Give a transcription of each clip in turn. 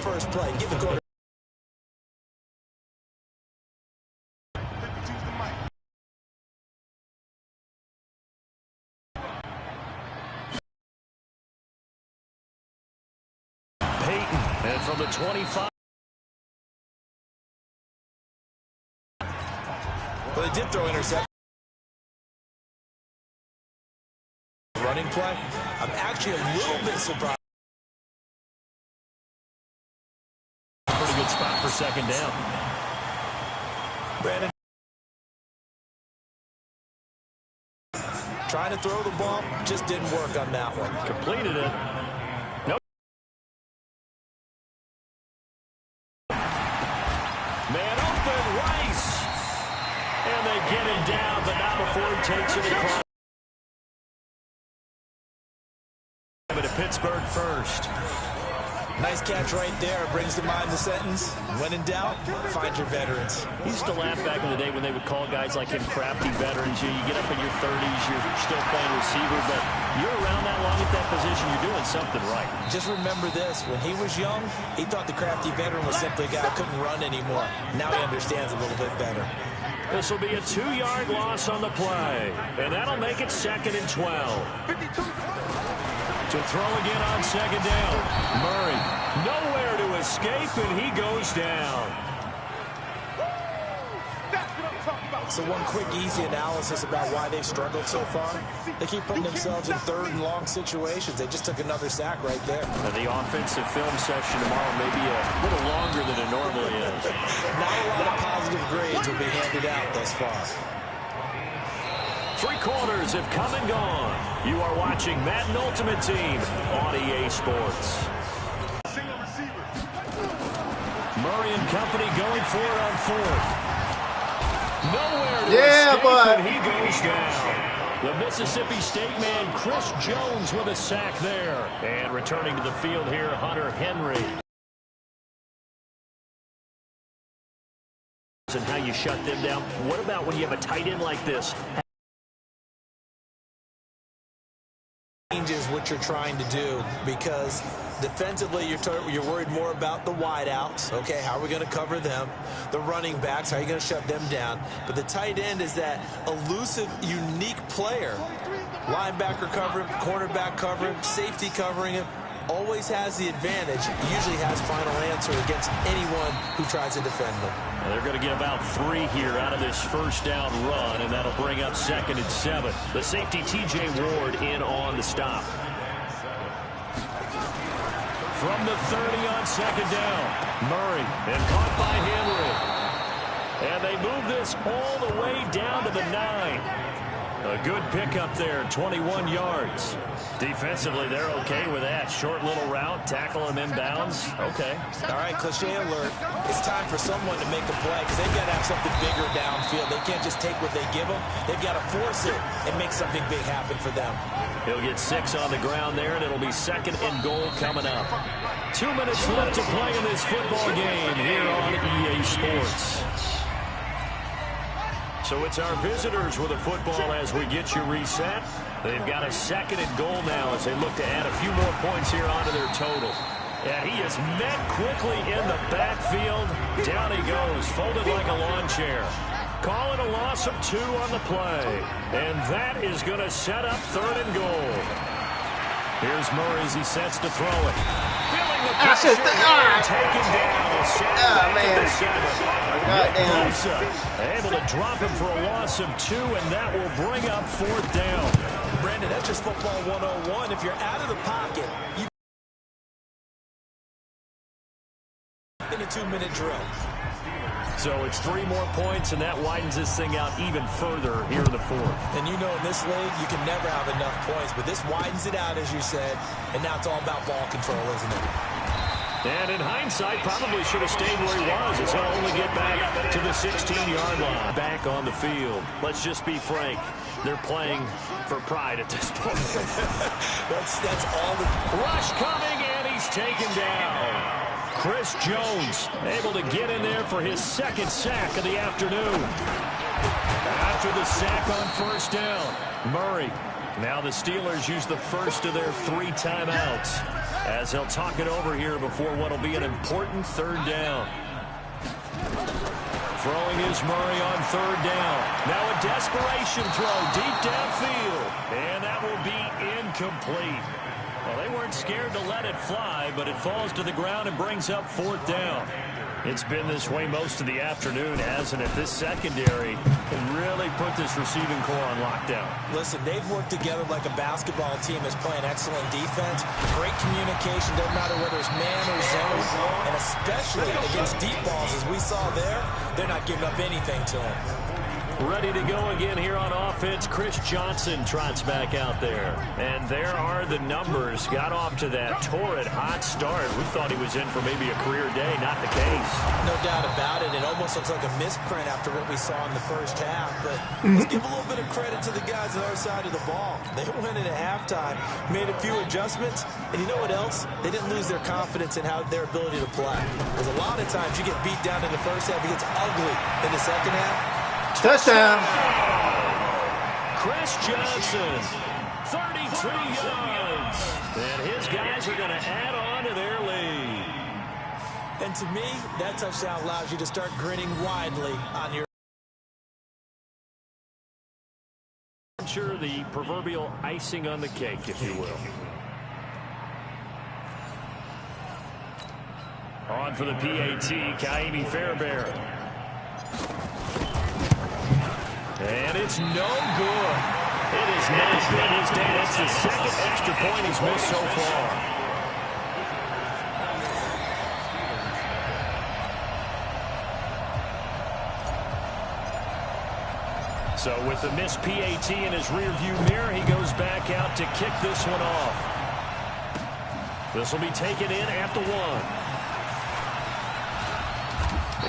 first play. Give the quarter. Peyton, and from the 25. Well, they did throw interception. Running play. I'm actually a little bit surprised. Pretty good spot for second down. Brandon trying to throw the ball, just didn't work on that one. Completed it. Nope. Man open, Rice. And they get him down, but not before he takes it across. To Pittsburgh first. Nice catch right there. Brings to mind the sentence, when in doubt, find your veterans. He used to laugh back in the day when they would call guys like him crafty veterans. You get up in your 30s, you're still playing receiver, but you're around that long at that position, you're doing something right. Just remember this, when he was young, he thought the crafty veteran was simply a guy who couldn't run anymore. Now he understands a little bit better. This will be a 2-yard loss on the play, and that'll make it 2nd and 12. To throw again on second down. Murray, nowhere to escape, and he goes down. So one quick, easy analysis about why they've struggled so far. They keep putting themselves in 3rd and long situations. They just took another sack right there. And the offensive film session tomorrow may be a little longer than it normally is. Not a lot of positive grades will be handed out thus far. 3 quarters have come and gone. You are watching Madden Ultimate Team on EA Sports. Murray and company going for it on 4th. Nowhere to escape, and he goes down. The Mississippi State man, Chris Jones, with a sack there. And returning to the field here, Hunter Henry. And how you shut them down. What about when you have a tight end like this? Changes what you're trying to do, because defensively you're worried more about the wideouts. Okay, how are we going to cover them? The running backs, how are you going to shut them down? But the tight end is that elusive, unique player. Linebacker covering, cornerback covering, safety covering him. Always has the advantage. Usually has final answer against anyone who tries to defend them. Well, they're going to get about 3 here out of this first down run, and that'll bring up 2nd and 7. The safety, T.J. Ward, in on the stop. From the 30 on 2nd down, Murray, and caught by Henry. And they move this all the way down to the 9. A good pickup there, 21 yards. Defensively, they're okay with that. Short little route, tackle him inbounds. Okay. All right, cliche alert. It's time for someone to make a play, because they've got to have something bigger downfield. They can't just take what they give them. They've got to force it and make something big happen for them. He'll get 6 on the ground there, and it'll be 2nd and goal coming up. 2 minutes left to play in this football game here on EA Sports. So it's our visitors with a football as we get you reset. They've got a 2nd and goal now as they look to add a few more points here onto their total. And he is met quickly in the backfield. Down he goes, folded like a lawn chair. Calling a loss of 2 on the play. And that is going to set up 3rd and goal. Here's Murray as he sets to throw it. Feeling the pressure here, taken down. Able to drop him for a loss of 2, and that will bring up 4th down. Brandon, that's just football 101. If you're out of the pocket, you in a 2-minute drill. So it's 3 more points, and that widens this thing out even further here in the 4th. And you know in this league, you can never have enough points, but this widens it out, as you said, and now it's all about ball control, isn't it? And in hindsight, probably should have stayed where he was, as he'll only get back to the 16-yard line. Back on the field. Let's just be frank. They're playing for pride at this point. that's all the rush coming, and he's taken down. Chris Jones able to get in there for his 2nd sack of the afternoon. After the sack on 1st down, Murray. Now the Steelers use the first of their 3 timeouts. as they'll talk it over here before what will be an important third down. Throwing is Murray on third down. Now a desperation throw deep downfield. And that will be incomplete. Well, they weren't scared to let it fly, but it falls to the ground and brings up fourth down. It's been this way most of the afternoon, hasn't it? This secondary can really put this receiving core on lockdown. Listen, they've worked together like a basketball team is playing excellent defense. Great communication, doesn't matter whether it's man or zone. And especially against deep balls, as we saw there, they're not giving up anything to them. Ready to go again here on offense. Chris Johnson trots back out there. And there are the numbers. Got off to that torrid hot start. We thought he was in for maybe a career day. Not the case. No doubt about it. It almost looks like a misprint after what we saw in the first half. But let's give a little bit of credit to the guys on the other side of the ball. They went in at halftime, made a few adjustments, and you know what else? They didn't lose their confidence in their ability to play. Because a lot of times you get beat down in the first half, it gets ugly in the second half. Touchdown. Chris Johnson, 32 yards. And his guys are going to add on to their lead. And to me, that touchdown allows you to start grinning widely on your... The proverbial icing on the cake, if you will. On for the PAT, Kaimi Fairbairn. And it's no good. It is not good his day. That's the second extra point he's missed so far. So with the missed PAT in his rearview mirror, he goes back out to kick this one off. This will be taken in at the 1.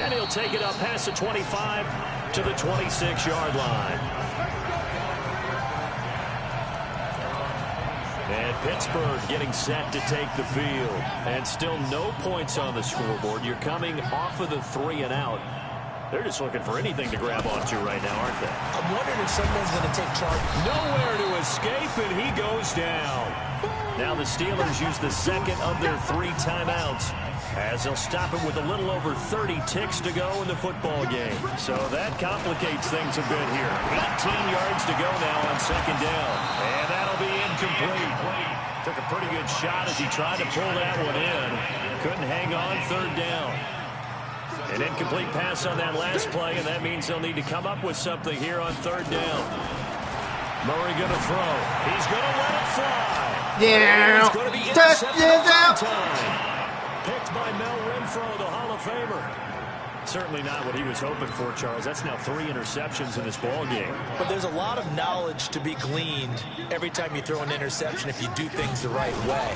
And he'll take it up past the 25 to the 26-yard line. And Pittsburgh getting set to take the field. And still no points on the scoreboard. You're coming off of the 3 and out. They're just looking for anything to grab onto right now, aren't they? I'm wondering if someone's going to take charge. Nowhere to escape, and he goes down. Now the Steelers use the second of their 3 timeouts, as they'll stop it with a little over 30 ticks to go in the football game. So that complicates things a bit here. 18 yards to go now on second down. And that'll be incomplete. Took a pretty good shot as he tried to pull that one in. Couldn't hang on third down. An incomplete pass on that last play, and that means they'll need to come up with something here on third down. Murray going to throw. He's going to let it fly. Yeah. He's going to be intercepted time. Picked by Mel Renfro, the Hall of Famer. Certainly not what he was hoping for, Charles. That's now 3 interceptions in this ball game. But there's a lot of knowledge to be gleaned every time you throw an interception if you do things the right way.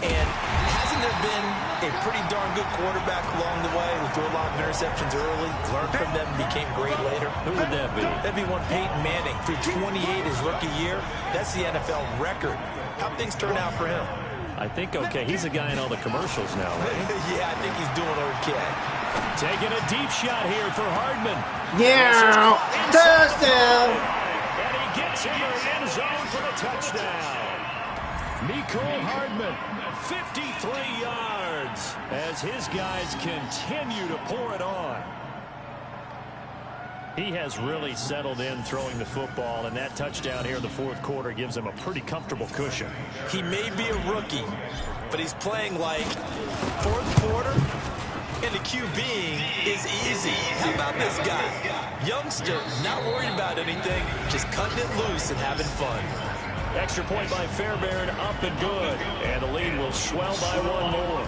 And hasn't there been a pretty darn good quarterback along the way who threw a lot of interceptions early, learned from them, became great later? Who would that be? That'd be one Peyton Manning. Through 28 his rookie year, that's the NFL record. How'd things turn out for him? I think, okay, he's a guy in all the commercials now, right? Yeah, I think he's doing okay. Taking a deep shot here for Hardman. Yeah. Touchdown. And he gets into the end zone for the touchdown. Mecole Hardman, 53 yards, as his guys continue to pour it on. He has really settled in throwing the football, and that touchdown here in the fourth quarter gives him a pretty comfortable cushion. He may be a rookie, but he's playing like fourth quarter, and the QBing is easy. How about this guy? Youngster, not worried about anything, just cutting it loose and having fun. Extra point by Fairbairn, up and good. And the lead will swell by 1 more.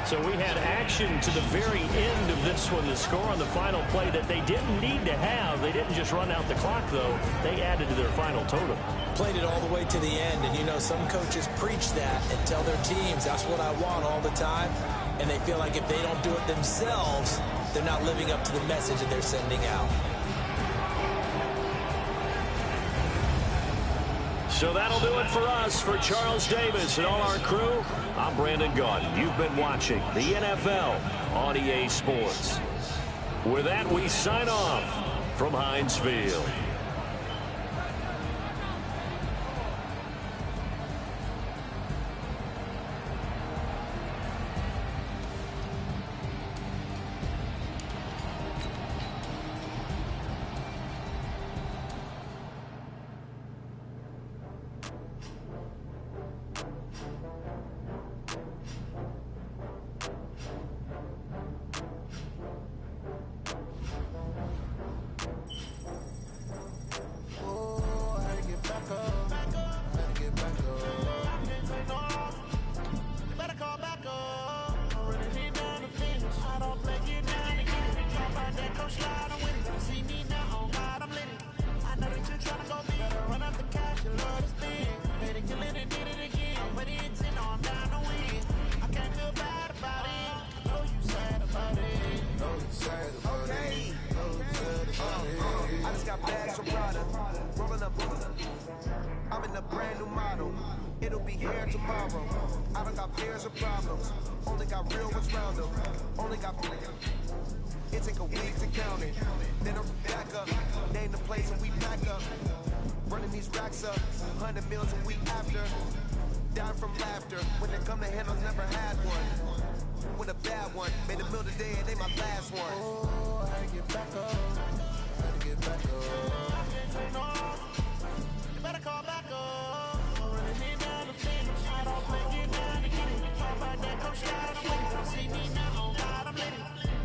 So we had action to the very end of this one. The score on the final play that they didn't need to have. They didn't just run out the clock, though. They added to their final total. Played it all the way to the end. And, you know, some coaches preach that and tell their teams, that's what I want all the time. And they feel like if they don't do it themselves, they're not living up to the message that they're sending out. So that'll do it for us. For Charles Davis and all our crew, I'm Brandon Gaudin. You've been watching the NFL on EA Sports. With that, we sign off from Heinz Field. I just got bags from Prada, rolling up. I'm in a brand new model. It'll be here tomorrow. I don't got fears or problems. Only got real ones round them. Only got. It take a week to count it. Then I'm back up. Name the place and we back up. Running these racks up. 100 meals a week after. Dying from laughter. When they come to handles, never had one. With a bad one. Made a meal today and they my last one. Oh, I had to get back up. Had to get back up. You better call back up. I'm running it down the finish. I don't play, get down to get it. Talk about that, come slide, I'm with it. Don't see me now, oh God, I'm lit.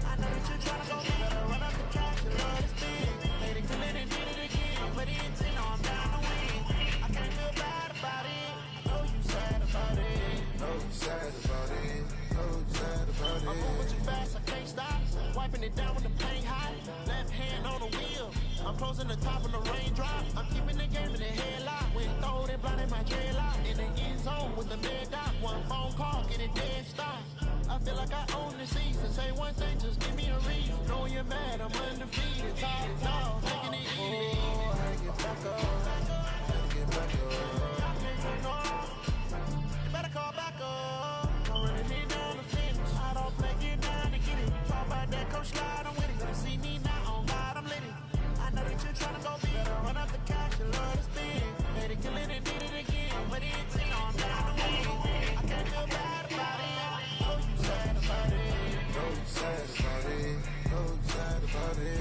I know that you're trying to go big. Better run up the cash, you love to spin. Made it, kill it, and did it again. Put it in 10, I'm down to win. I can't feel bad about it. I know you sad about it. Know you sad about it. Know you sad about it. I'm moving too fast, I can't stop. Wiping it down with the paint hot. Left hand on the wheel. I'm closing the top of the raindrop. I'm keeping the game in the headlock. When throwed and blinded my dreadlock. In the end zone with the red dot. One phone call, get it dead stop. I feel like I own the season. Say one thing, just give me a reason. Knowing you're mad, I'm undefeated. Top dog, making it easy. Oh, I had to get back up. Had to get back up. You better call back up. I'm running it down the finish. I don't play, get down to get it. Talk about that, come slide, I'm with it. Gonna see me now, oh God, I'm lit. I know that you're trying to go big. Better run up the cash, you love to spin. Made it, kill it, and did it again. But it's in on down the win. I can't feel bad about it. Know you sad about it. Know you sad about it. Know you sad about it.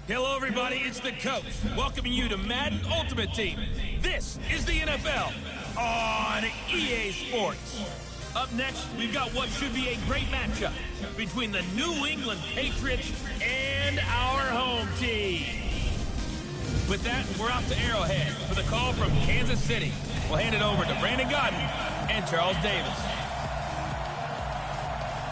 Hello, everybody. It's the coach welcoming you to Madden Ultimate Team. This is the NFL on EA Sports. Up next, we've got what should be a great matchup between the New England Patriots and our home team. With that, we're off to Arrowhead for the call from Kansas City. We'll hand it over to Brandon Godden and Charles Davis.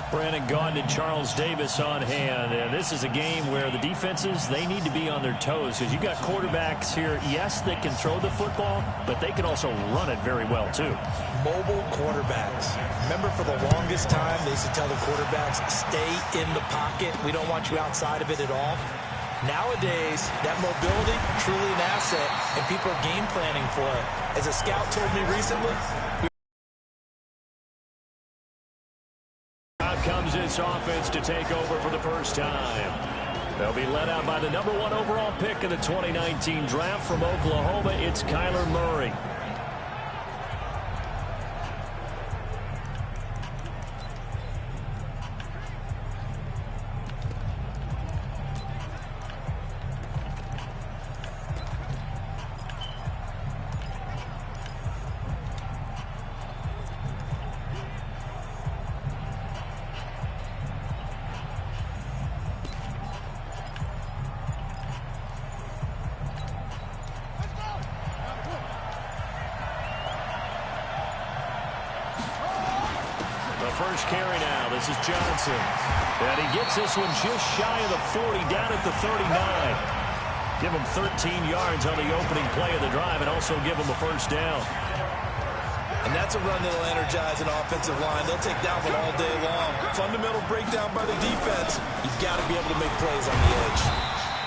Brandon Gaudin and Charles Davis on hand. And this is a game where the defenses, they need to be on their toes because you got quarterbacks here. Yes, they can throw the football, but they can also run it very well, too. Mobile quarterbacks. Remember, for the longest time, they used to tell the quarterbacks, stay in the pocket. We don't want you outside of it at all. Nowadays, that mobility, truly an asset, and people are game planning for it. As a scout told me recently, comes this offense to take over for the first time. They'll be led out by the #1 overall pick in the 2019 draft from Oklahoma. It's Kyler Murray. First carry now. This is Johnson. And he gets this one just shy of the 40, down at the 39. Give him 13 yards on the opening play of the drive and also give him a first down. And that's a run that'll energize an offensive line. They'll take that one all day long. Fundamental breakdown by the defense. You've got to be able to make plays on the edge.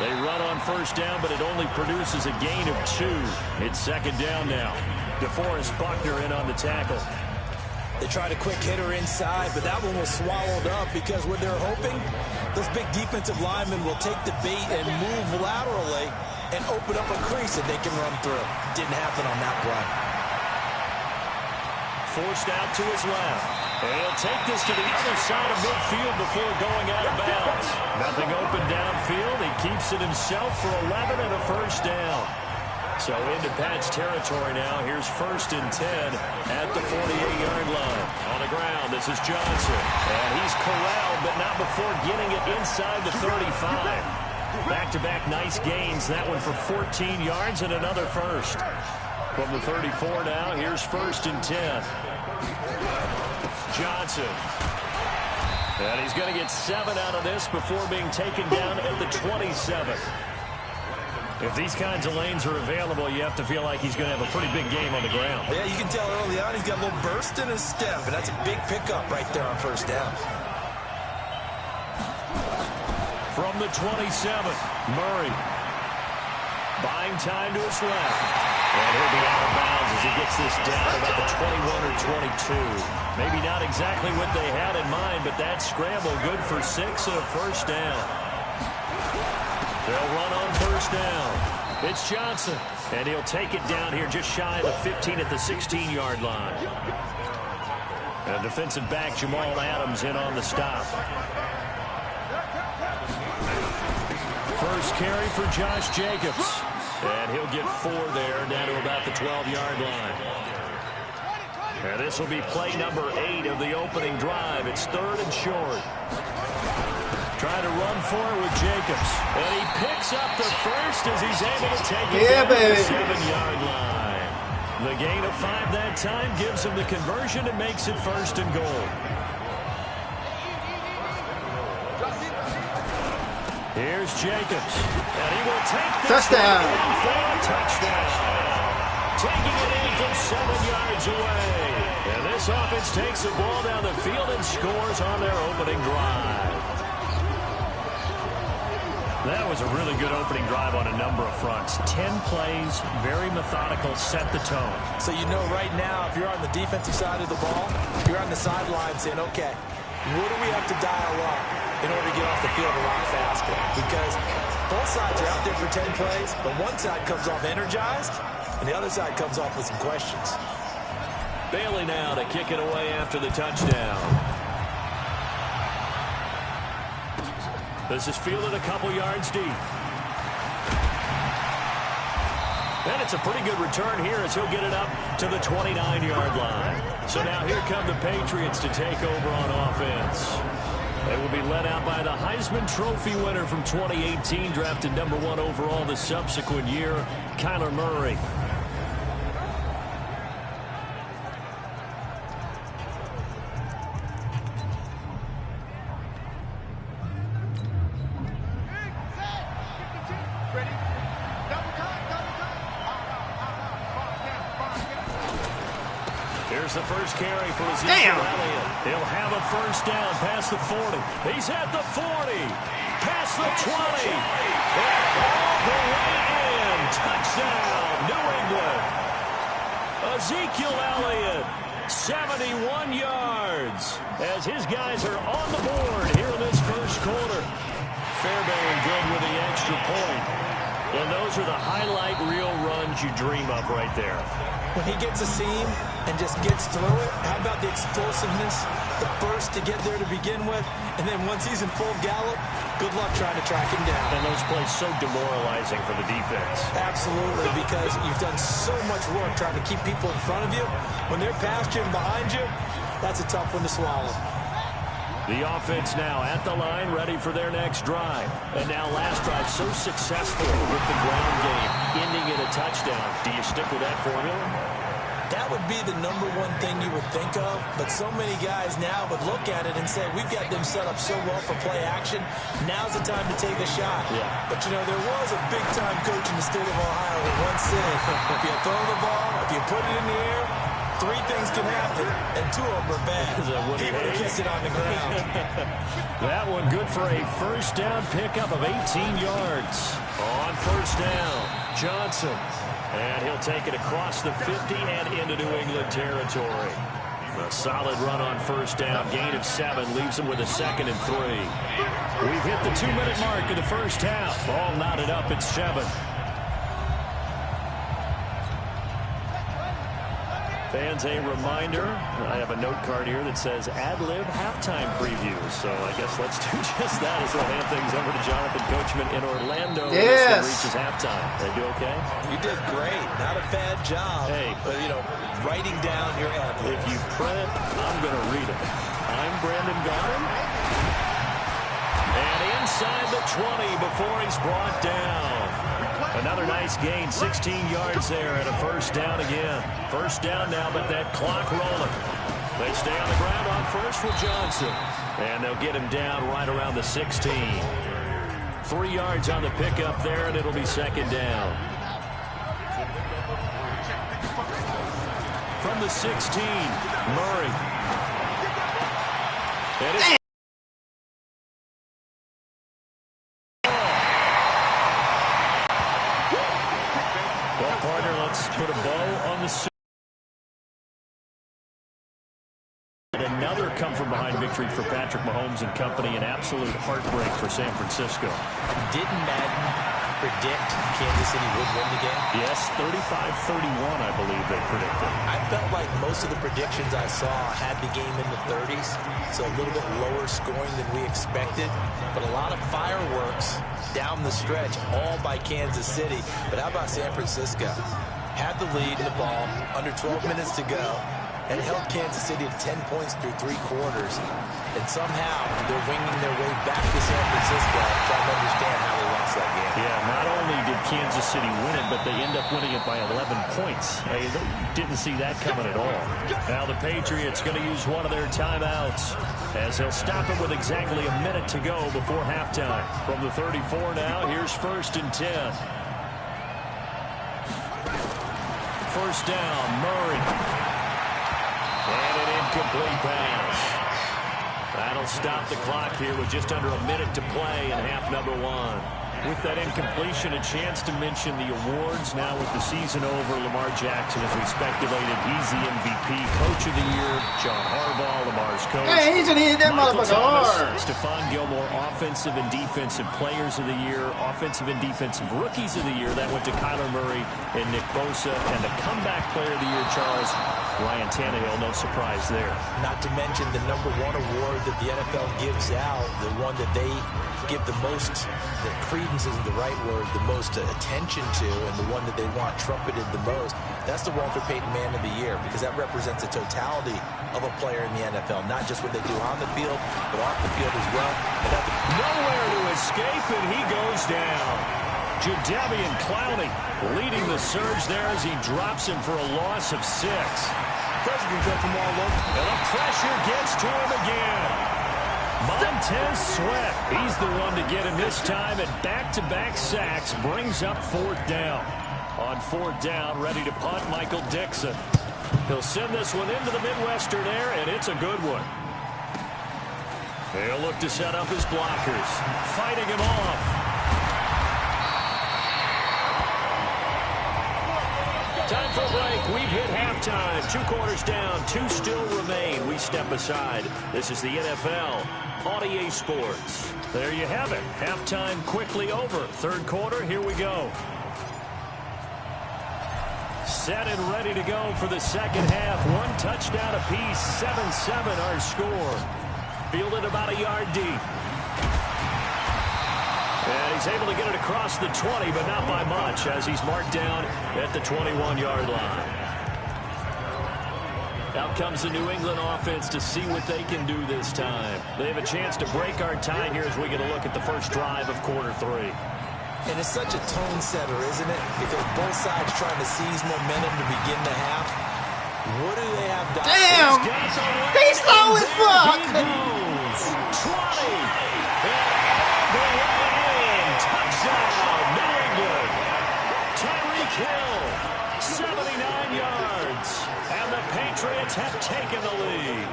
They run on first down, but it only produces a gain of 2. It's second down now. DeForest Buckner in on the tackle. They tried a quick hitter inside, but that one was swallowed up because what they're hoping, those big defensive linemen will take the bait and move laterally and open up a crease that they can run through. Didn't happen on that play. Forced out to his left. And he'll take this to the other side of midfield before going out of bounds. Nothing open downfield. He keeps it himself for 11 and a first down. So into Pat's territory now. Here's 1st and 10 at the 48-yard line. On the ground, this is Johnson. And he's corralled, but not before getting it inside the 35. Back-to-back nice gains. That one for 14 yards and another first. From the 34 now, here's 1st and 10. Johnson. And he's going to get 7 out of this before being taken down at the 27. If these kinds of lanes are available, you have to feel like he's going to have a pretty big game on the ground. Yeah, you can tell early on he's got a little burst in his step, and that's a big pickup right there on 1st down. From the 27, Murray. Buying time to his left. And he'll be out of bounds as he gets this down about the 21 or 22. Maybe not exactly what they had in mind, but that scramble good for 6 and a first down. They'll run on 1st down. It's Johnson, and he'll take it down here just shy of the 15 at the 16-yard line. And defensive back Jamal Adams in on the stop. First carry for Josh Jacobs. And he'll get 4 there, down to about the 12-yard line. And this will be play number 8 of the opening drive. It's 3rd and short. Trying to run for it with Jacobs. And he picks up the first as he's able to take it down to the 7-yard line. The gain of 5 that time gives him the conversion and makes it 1st and goal. Here's Jacobs. And he will take this touchdown for a touchdown. Taking it in from 7 yards away. And this offense takes the ball down the field and scores on their opening drive. That was a really good opening drive on a number of fronts. 10 plays, very methodical, set the tone. So you know right now, if you're on the defensive side of the ball, you're on the sideline saying, okay, what do we have to dial up in order to get off the field a lot faster? Because both sides are out there for 10 plays, but one side comes off energized, and the other side comes off with some questions. Bailey now to kick it away after the touchdown. This is fielded a couple yards deep. And it's a pretty good return here as he'll get it up to the 29-yard line. So now here come the Patriots to take over on offense. They will be led out by the Heisman Trophy winner from 2018, drafted number 1 overall the subsequent year, Kyler Murray. Here's the first carry for Ezekiel Elliott. He'll have a first down past the 40. He's at the 40. Past the 20. And all the way in. Touchdown, New England. Ezekiel Elliott, 71 yards. As his guys are on the board here in this first quarter. Fairbairn good with the extra point. And those are the highlight reel runs you dream of right there. When he gets a seam and just gets through it, how about the explosiveness, the burst to get there to begin with, and then once he's in full gallop, good luck trying to track him down. And those plays so demoralizing for the defense. Absolutely, because you've done so much work trying to keep people in front of you. When they're past you and behind you, that's a tough one to swallow. The offense now at the line, ready for their next drive. And now last drive so successful with the ground game, ending in a touchdown. Do you stick with that formula? That would be the number one thing you would think of, but so many guys now would look at it and say, we've got them set up so well for play action, now's the time to take a shot. Yeah. But, you know, there was a big-time coach in the state of Ohio who once said, if you throw the ball, if you put it in the air, 3 things can happen, and 2 of them are bad. He would have kissed it on the ground. That one good for a first down pickup of 18 yards. On first down, Johnson. And he'll take it across the 50 and into New England territory. A solid run on first down. Gain of 7 leaves him with a 2nd and 3. We've hit the 2-minute mark in the first half. All knotted up at 7. Fans, a reminder, I have a note card here that says ad-lib halftime previews. So I guess let's do just that as we'll hand things over to Jonathan Coachman in Orlando. Yes. As it reaches halftime. They do okay? You did great. Not a bad job. Hey. But, writing down your ad-lib. If you print it, I'm going to read it. I'm Brandon Gaudin. And inside the 20 before he's brought down. Another nice gain, 16 yards there and a first down again. First down now, but that clock rolling. They stay on the ground on first with Johnson. And they'll get him down right around the 16. 3 yards on the pickup there, and it'll be second down. From the 16, Murray. And it's put a bow on the suit. Another come-from-behind victory for Patrick Mahomes and company. An absolute heartbreak for San Francisco. Didn't Madden predict Kansas City would win the game? Yes, 35-31, I believe they predicted. I felt like most of the predictions I saw had the game in the 30s, so a little bit lower scoring than we expected, but a lot of fireworks down the stretch, all by Kansas City. But how about San Francisco? Had the lead in the ball, under 12 minutes to go, and held Kansas City to 10 points through 3 quarters. And somehow they're winging their way back to San Francisco, trying to understand how they lost that game. Yeah, not only did Kansas City win it, but they end up winning it by 11 points. They didn't see that coming at all. Now the Patriots going to use one of their timeouts as they'll stop it with exactly a minute to go before halftime. From the 34 now, here's 1st and 10. First down, Murray. And an incomplete pass. That'll stop the clock here with just under a minute to play in half number 1. With that incompletion, a chance to mention the awards. Now with the season over, Lamar Jackson, as we speculated, he's the MVP, Coach of the Year. John Harbaugh, Lamar's coach. Hey, he's gonna hit that Michael motherfucker hard. Stephon Gilmore, Offensive and Defensive Players of the Year, Offensive and Defensive Rookies of the Year. That went to Kyler Murray and Nick Bosa. And the Comeback Player of the Year, Charles, Ryan Tannehill, no surprise there. Not to mention the #1 award that the NFL gives out, the one that they give the most, the credence isn't the right word, the most attention to, and the one that they want trumpeted the most. That's the Walter Payton Man of the Year, because that represents the totality of a player in the NFL, not just what they do on the field, but off the field as well. Nowhere to escape, and he goes down. Jadeveon Clowney leading the surge there as he drops him for a loss of 6. Pressure can come from all over. And the pressure gets to him again. Montez Sweat, he's the one to get him this time, and back-to-back sacks brings up 4th down. On 4th down, ready to punt, Michael Dixon. He'll send this one into the Midwestern air, and it's a good one. He'll look to set up his blockers, fighting him off. Time for a break. We've hit halftime. 2 quarters down. 2 still remain. We step aside. This is the NFL on EA Sports. There you have it. Halftime quickly over. 3rd quarter. Here we go. Set and ready to go for the 2nd half. 1 touchdown apiece. 7-7 our score. Fielded about a yard deep. And he's able to get it across the 20, but not by much, as he's marked down at the 21-yard line. Out comes the New England offense to see what they can do this time. They have a chance to break our tie here as we get a look at the first drive of quarter 3. And it's such a tone setter, isn't it? Because both sides trying to seize momentum to begin the half. What do they have done? Damn! He's slow as fuck! He goes. 20. Touchdown, New England. Tyreek Hill, 79 yards. And the Patriots have taken the lead.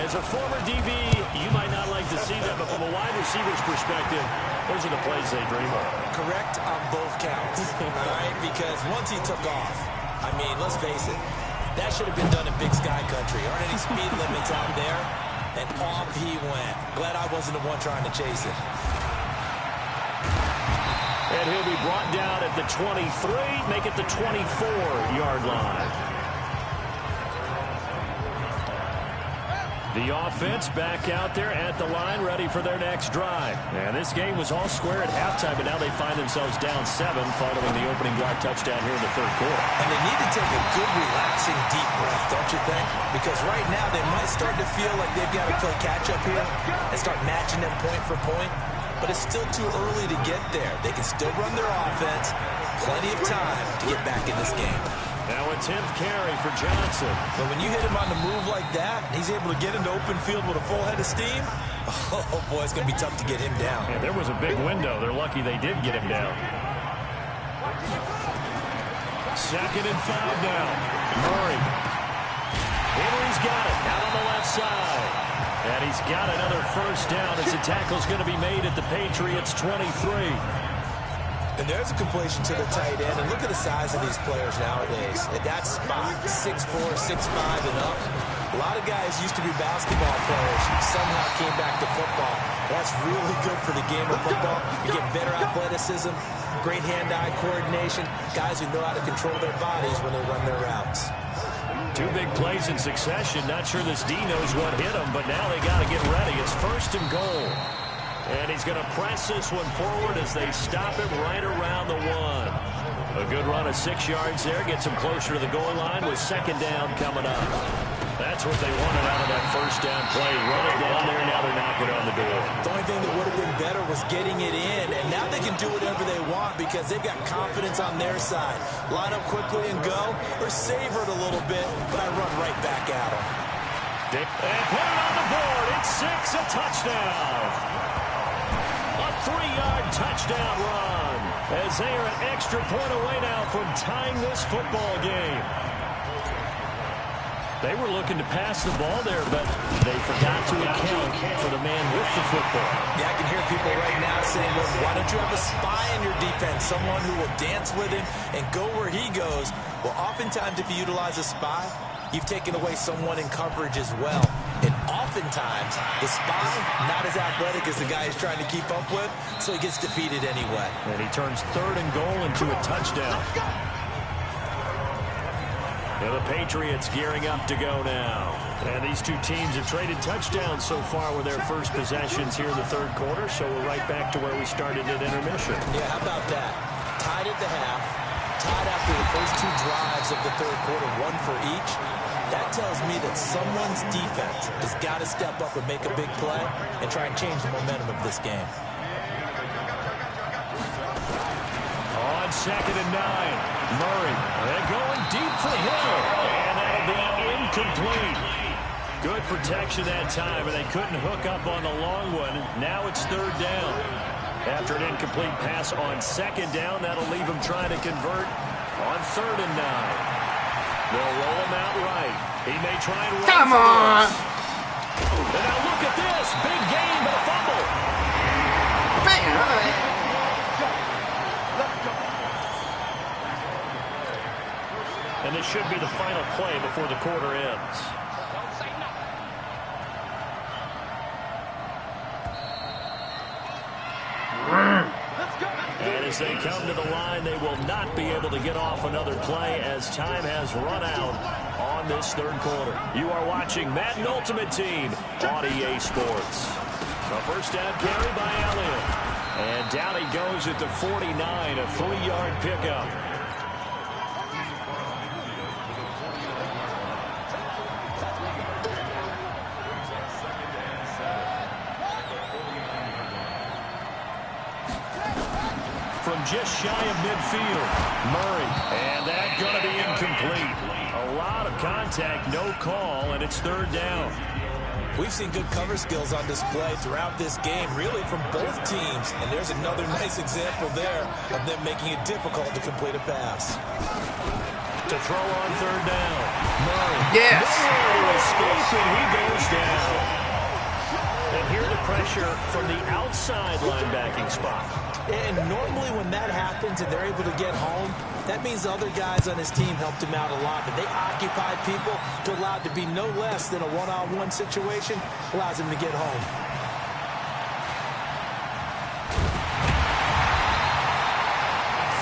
As a former DB, you might not like to see that, but from a wide receiver's perspective, those are the plays they dream of. Correct on both counts, all right? Because once he took off, I mean, let's face it, that should have been done in Big Sky Country. Aren't any speed limits out there? And off he went. Glad I wasn't the one trying to chase it. And he'll be brought down at the 23, make it the 24-yard line. The offense back out there at the line, ready for their next drive. And this game was all square at halftime, but now they find themselves down 7 following the opening drive touchdown here in the third quarter. And they need to take a good, relaxing, deep breath, don't you think? Because right now they might start to feel like they've got to play catch-up here and start matching them point for point. But it's still too early to get there. They can still run their offense. Plenty of time to get back in this game. Now a 10th carry for Johnson. But when you hit him on the move like that, he's able to get into open field with a full head of steam. Oh, boy, it's going to be tough to get him down. Yeah, there was a big window. They're lucky they did get him down. 2nd and 5 now. Murray. Henry's got it. Out on the left side. And he's got another first down as the tackle's going to be made at the Patriots' 23. And there's a completion to the tight end. And look at the size of these players nowadays. At that spot, 6'4", 6'5", and up. A lot of guys used to be basketball players who somehow came back to football. That's really good for the game of football. You get better athleticism, great hand-eye coordination, guys who know how to control their bodies when they run their routes. 2 big plays in succession. Not sure this D knows what hit him, but now they got to get ready. It's 1st and goal. And he's going to press this one forward as they stop him right around the 1. A good run of 6 yards there. Gets him closer to the goal line with 2nd down coming up. That's what they wanted out of that first down play. Run it down there. Now they're knocking on the door. The only thing that would have been better was getting it in. And now they can do whatever they want because they've got confidence on their side. Line up quickly and go, or savor it a little bit, but I run right back at them. And put it on the board. It's 6, a touchdown. A 3-yard touchdown run as they are an extra point away now from tying this football game. They were looking to pass the ball there, but they forgot to account for the man with the football. Yeah, I can hear people right now saying, well, why don't you have a spy in your defense, someone who will dance with him and go where he goes? Well, oftentimes if you utilize a spy, you've taken away someone in coverage as well. And oftentimes, the spy, not as athletic as the guy he's trying to keep up with, so he gets defeated anyway. And he turns 3rd and goal into a touchdown. And the Patriots gearing up to go now. And these 2 teams have traded touchdowns so far with their first possessions here in the third quarter, so we're right back to where we started at intermission. Yeah, how about that? Tied at the half, tied after the first 2 drives of the third quarter, 1 for each. That tells me that someone's defense has got to step up and make a big play and try and change the momentum of this game. On 2nd and 9, Murray. They're going deep for Hill. And that'll be incomplete. Good protection that time, and they couldn't hook up on the long one. Now it's 3rd down. After an incomplete pass on 2nd down, that'll leave them trying to convert on 3rd and 9. They'll roll him out right. He may try and run. Come on! And now look at this. Big game, but a fumble. Bam! And this should be the final play before the quarter ends. And as they come to the line, they will not be able to get off another play as time has run out on this third quarter. You are watching Madden Ultimate Team on EA Sports. A first down carry by Elliott. And down he goes at the 49, a 3-yard pickup. From just shy of midfield, Murray. And that's going to be incomplete. A lot of contact, no call, and it's 3rd down. We've seen good cover skills on display throughout this game, really from both teams. And there's another nice example there of them making it difficult to complete a pass. To throw on 3rd down. Murray. Yes. Murray to escape, and he goes down. And here the pressure from the outside linebacking spot. And normally when that happens and they're able to get home, that means other guys on his team helped him out a lot. But they occupy people to allow it to be no less than a one-on-one situation, allows him to get home.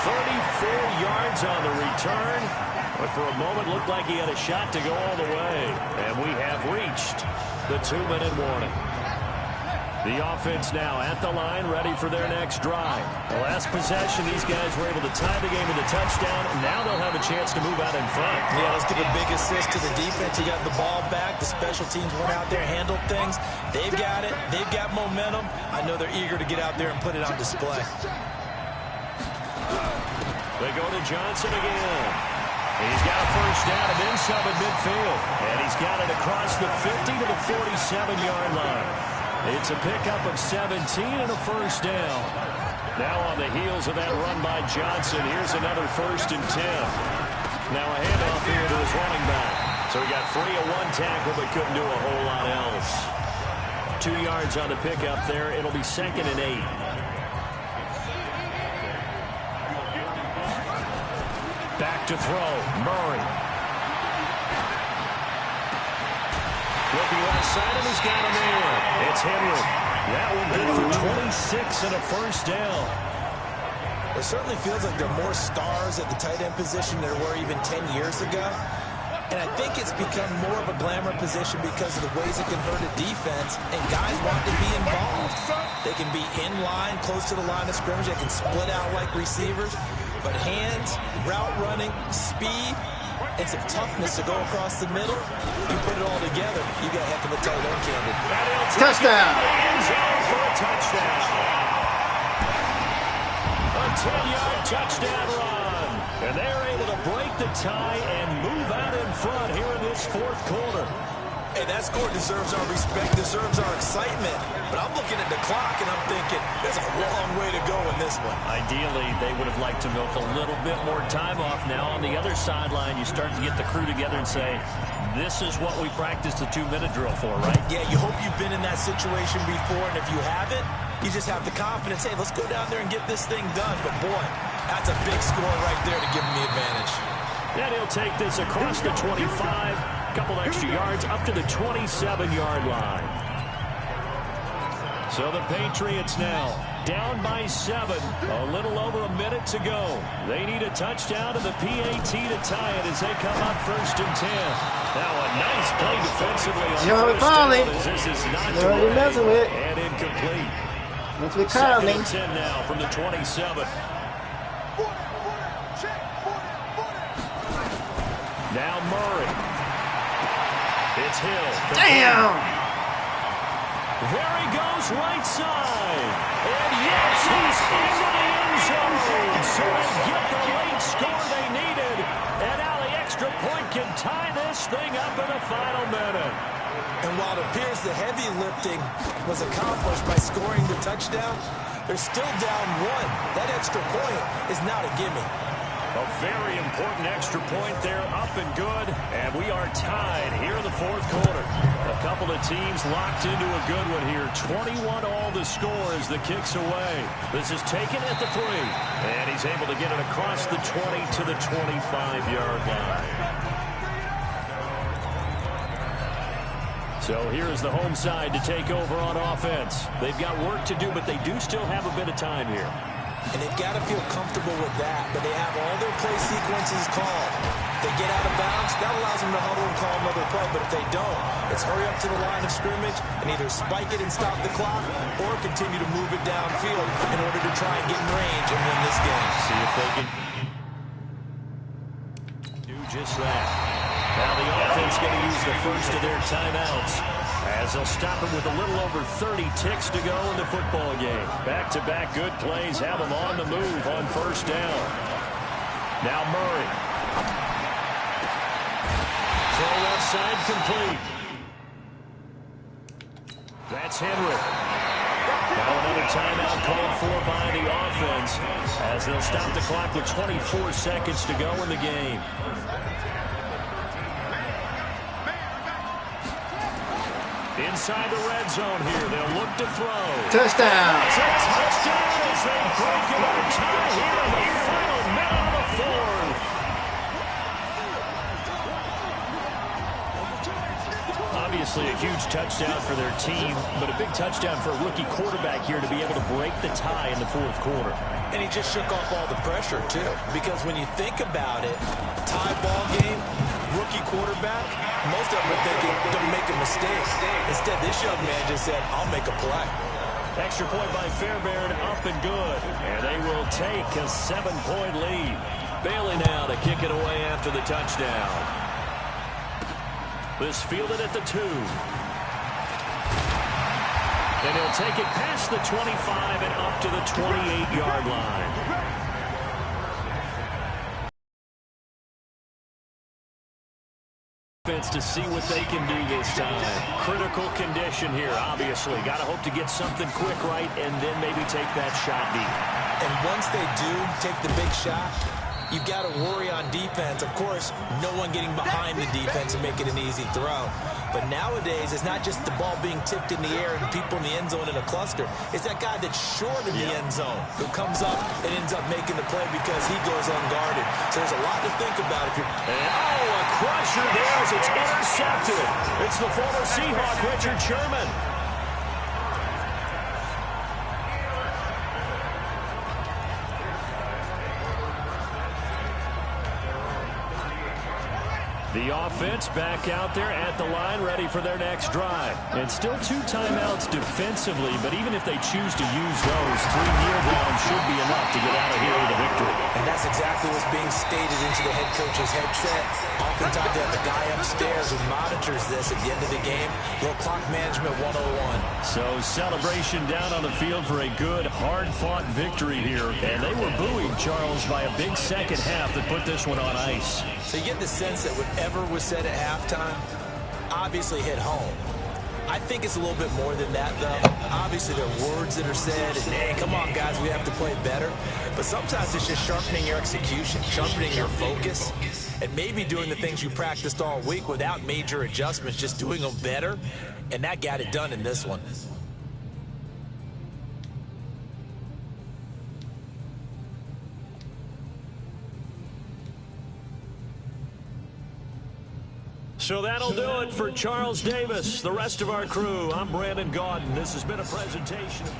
.34 yards on the return. But for a moment, looked like he had a shot to go all the way. And we have reached the 2-minute warning. The offense now at the line, ready for their next drive. The last possession, these guys were able to tie the game with a touchdown. Now they'll have a chance to move out in front. Yeah, let's give a big assist to the defense. You got the ball back. The special teams went out there, handled things. They've got it. They've got momentum. I know they're eager to get out there and put it on display. They go to Johnson again. He's got a first down and then some at midfield. And he's got it across the 50 to the 47-yard line. It's a pickup of 17 and a first down. Now on the heels of that run by Johnson, here's another 1st and 10. Now a handoff here to his running back. So he got free of one tackle but couldn't do a whole lot else. 2 yards on the pickup there. It'll be 2nd and 8. Back to throw. Murray. Looking left side, and he's got him in. It's Henry. That one good for 26 and a first down. It certainly feels like there are more stars at the tight end position than there were even 10 years ago. And I think it's become more of a glamour position because of the ways it can hurt a defense, and guys want to be involved. They can be in line, close to the line of scrimmage. They can split out like receivers. But hands, route running, speed, and some toughness to go across the middle, you put it all together, you got a heck of a tight end candidate. Touchdown! For a touchdown. A 10-yard touchdown run. And they're able to break the tie and move out in front here in this 4th quarter. Hey, that score deserves our respect, deserves our excitement. But I'm looking at the clock, and I'm thinking, there's a long way to go in this one. Ideally, they would have liked to milk a little bit more time off. Now, on the other sideline, you start to get the crew together and say, this is what we practiced the 2-minute drill for, right? Yeah, you hope you've been in that situation before, and if you haven't, you just have the confidence, hey, let's go down there and get this thing done. But, boy, that's a big score right there to give them the advantage. And he'll take this across the 25, a couple extra yards up to the 27-yard line. So the Patriots now down by 7, a little over a minute to go. They need a touchdown to the PAT to tie it as they come up 1st and 10. Now a nice play defensively on first down as this is not direct and incomplete. Second and 10 now from the 27. Now Murray. It's Hill. Damn! There he goes, right side. And yes, he's into the end zone. So they get the late score they needed. And now the extra point can tie this thing up in the final minute. And while it appears the heavy lifting was accomplished by scoring the touchdown, they're still down 1. That extra point is not a gimme. A very important extra point there, up and good. And we are tied here in the 4th quarter. A couple of teams locked into a good one here. 21 all the score as the kick's away. This is taken at the 3. And he's able to get it across the 20 to the 25-yard line. So here's the home side to take over on offense. They've got work to do, but they do still have a bit of time here. And they've got to feel comfortable with that, but they have all their play sequences called. If they get out of bounds, that allows them to huddle and call another play, but if they don't, it's hurry up to the line of scrimmage and either spike it and stop the clock or continue to move it downfield in order to try and get in range and win this game. See if they can do just that. Now the offense going to use the first of their timeouts as they'll stop it with a little over 30 ticks to go in the football game. Back-to-back good plays have them on the move on first down. Now Murray. Throw left side complete. That's Henry. Now another timeout called for by the offense as they'll stop the clock with 24 seconds to go in the game. Inside the red zone here, they'll look to throw. Touchdown! It's a touchdown as they break it on tie here in the final minute of the 4th. Obviously a huge touchdown for their team, but a big touchdown for a rookie quarterback here to be able to break the tie in the 4th quarter. And he just shook off all the pressure, too. Because when you think about it, tie ball game, rookie quarterback, most of them are thinking, don't make a mistake. Instead, this young man just said, I'll make a play. Extra point by Fairbairn, up and good. And they will take a 7-point lead. Bailey now to kick it away after the touchdown. This fielded at the 2. And he'll take it past the 25 and up to the 28-yard line. To see what they can do this time. Critical condition here, obviously. Got to hope to get something quick right and then maybe take that shot deep. And once they do take the big shot, you've got to worry on defense. Of course, no one getting behind the defense and make it an easy throw. But nowadays, it's not just the ball being tipped in the air and people in the end zone in a cluster. It's that guy that's short in the end zone who comes up and ends up making the play because he goes unguarded. So there's a lot to think about. If you're... And, a crusher there as it's intercepted. It's the former Seahawk, Richard Sherman. The offense back out there at the line, ready for their next drive. And still 2 timeouts defensively, but even if they choose to use those, 3 kneel downs should be enough to get out of here with a victory. And that's exactly what's being stated into the head coach's headset. Oftentimes they have the guy upstairs who monitors this at the end of the game. Little clock management 101. So celebration down on the field for a good, hard-fought victory here. And they were buoyed, Charles, by a big second half that put this one on ice. So you get the sense that whatever was said at halftime obviously hit home. I think it's a little bit more than that, though. Obviously, there are words that are said, and, hey, come on, guys, we have to play better. But sometimes it's just sharpening your execution, sharpening your focus, and maybe doing the things you practiced all week without major adjustments, just doing them better. And that got it done in this one. So that'll do it for Charles Davis, the rest of our crew. I'm Brandon Gaudin. This has been a presentation of...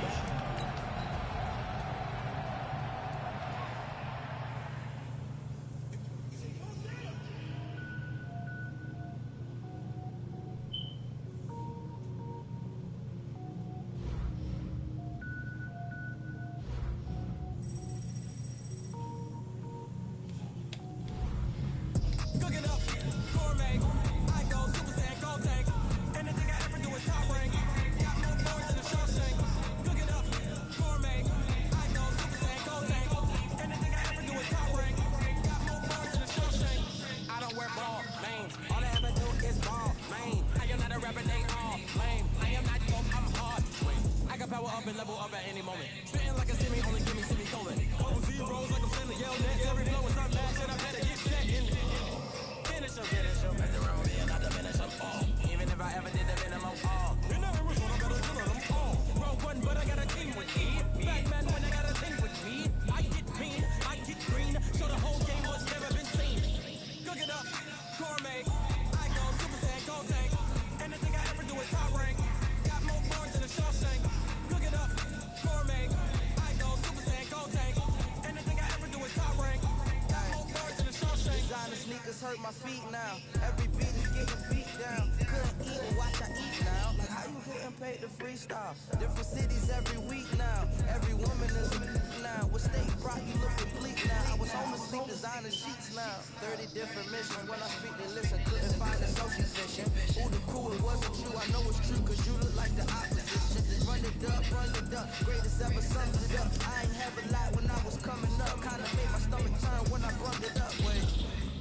Hurt my feet now. Every beat is getting beat down. Couldn't eat and watch I eat now. Like how you getting paid to freestyle? Different cities every week now. Every woman is a now. With state brought you looking bleak now. I was home to sleep designer sheets now. 30 different missions. When I speak they listen. Couldn't find a social vision. Who the crew it wasn't true. I know it's true cause you look like the opposition. Run it up, run it up. Greatest ever sums it up. I ain't have a lot when I was coming up. Kinda made my stomach turn when I brung it up. Wait.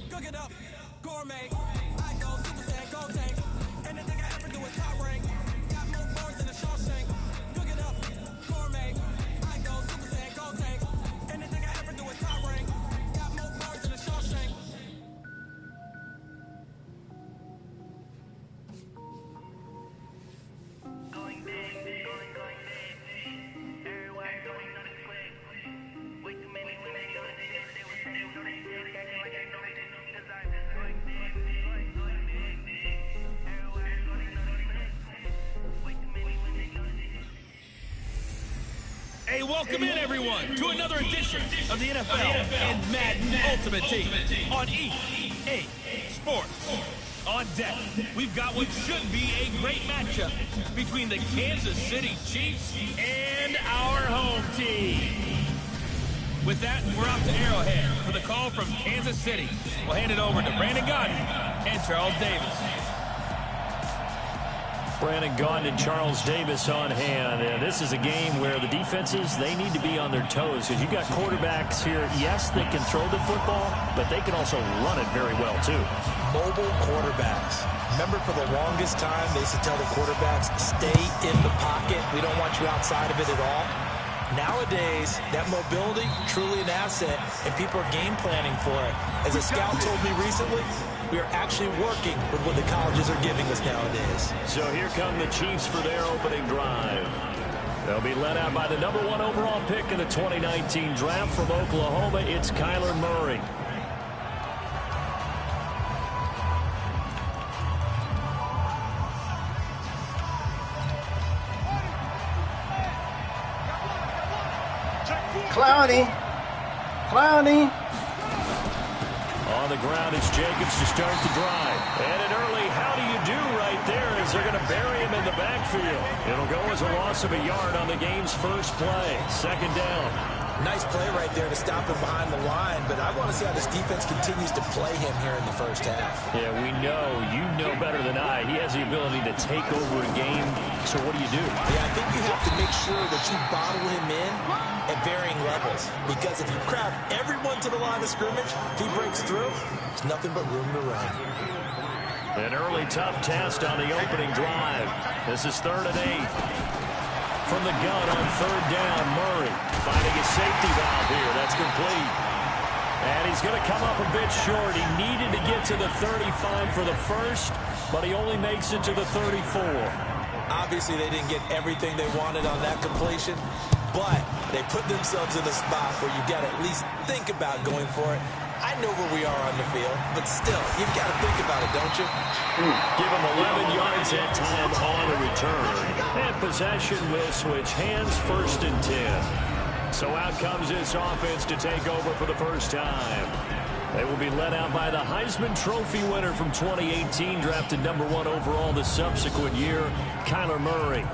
Cook it up, gourmet. I go Super Saiyan, go tank. Anything I ever do is top rank. Got more bars than a Shawshank. Cook it up, gourmet. I go Super Saiyan, go tank. Anything I ever do is top rank. Got more bars than a Shawshank. Going big, going big. Everywhere, going on. Hey, welcome in, everyone, to another edition of the NFL and Madden Ultimate Team on EA Sports. On deck, we've got what should be a great matchup between the Kansas City Chiefs and our home team. With that, we're out to Arrowhead for the call from Kansas City. We'll hand it over to Brandon Gaudin and Charles Davis. Brandon Gaudin and Charles Davis on hand. And this is a game where the defenses, they need to be on their toes because you got quarterbacks here. Yes, they can throw the football, but they can also run it very well, too. Mobile quarterbacks. Remember, for the longest time, they used to tell the quarterbacks, stay in the pocket. We don't want you outside of it at all. Nowadays, that mobility, truly an asset, and people are game planning for it. As a scout told me recently, we are actually working with what the colleges are giving us nowadays. So here come the Chiefs for their opening drive. They'll be led out by the #1 overall pick in the 2019 draft from Oklahoma. It's Kyler Murray. Clowney. On the ground, it's Jacobs to start the drive. And an early how do you do right there as they're going to bury him in the backfield. It'll go as a loss of a yard on the game's first play. Second down. Nice play right there to stop him behind the line, but I want to see how this defense continues to play him here in the first half. Yeah, we know. You know better than I. He has the ability to take over a game. So what do you do? Yeah, I think you have to make sure that you bottle him in at varying levels, because if you crowd everyone to the line of scrimmage, if he breaks through, there's nothing but room to run. An early tough test on the opening drive. This is 3rd and 8. From the gun on 3rd down, Murray finding a safety valve here. That's complete. And he's going to come up a bit short. He needed to get to the 35 for the first, but he only makes it to the 34. Obviously, they didn't get everything they wanted on that completion, but they put themselves in a spot where you got to at least think about going for it. I know where we are on the field, but still, you've got to think about it, don't you? Give him 11 yards that time on the return. And possession will switch hands, 1st and 10. So out comes this offense to take over for the first time. They will be led out by the Heisman Trophy winner from 2018, drafted #1 overall the subsequent year, Kyler Murray.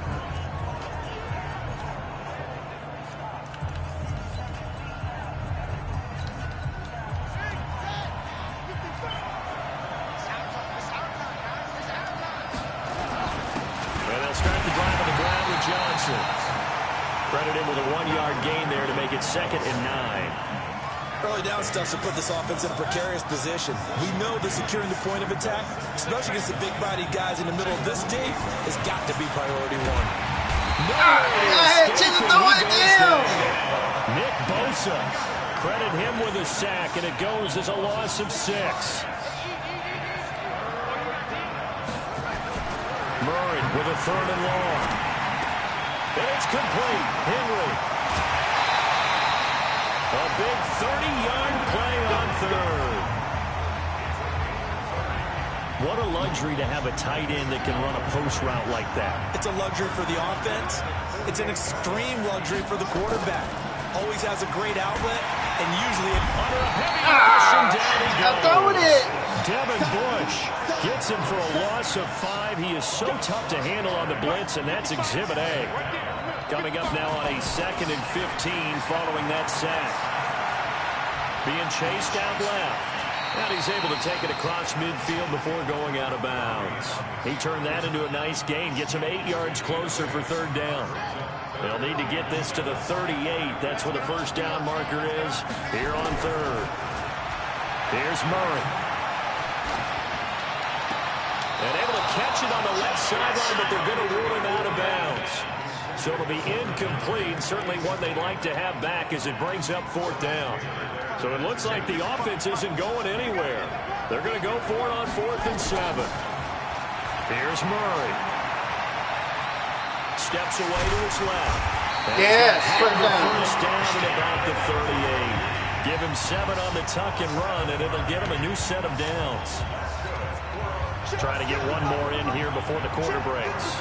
Credit him with a 1-yard gain there to make it 2nd and 9. Early down stuff to put this offense in a precarious position. We know that securing the point of attack, especially against the big-bodied guys in the middle of this team, has got to be priority 1. Nick Bosa. Credit him with a sack, and it goes as a loss of 6. Murray with a 3rd and long. And it's complete. Henry. A big 30-yard play on 3rd. What a luxury to have a tight end that can run a post route like that. It's a luxury for the offense. It's an extreme luxury for the quarterback. Always has a great outlet, and usually under a heavy pressure down he goes. Throwing it. Devin Bush gets him for a loss of 5. He is so tough to handle on the blitz, and that's Exhibit A. Coming up now on a 2nd and 15 following that sack. Being chased out left. And he's able to take it across midfield before going out of bounds. He turned that into a nice gain. Gets him 8 yards closer for 3rd down. They'll need to get this to the 38. That's where the first down marker is here on 3rd. Here's Murray. And able to catch it on the left sideline, but they're going to rule him out of bounds. So it'll be incomplete. Certainly one they'd like to have back as it brings up 4th down. So it looks like the offense isn't going anywhere. They're going to go for it on 4th and 7. Here's Murray. Steps away to his left. Yes, first down at about the 38. Give him 7 on the tuck and run, and it'll get him a new set of downs. Try to get one more in here before the quarter breaks.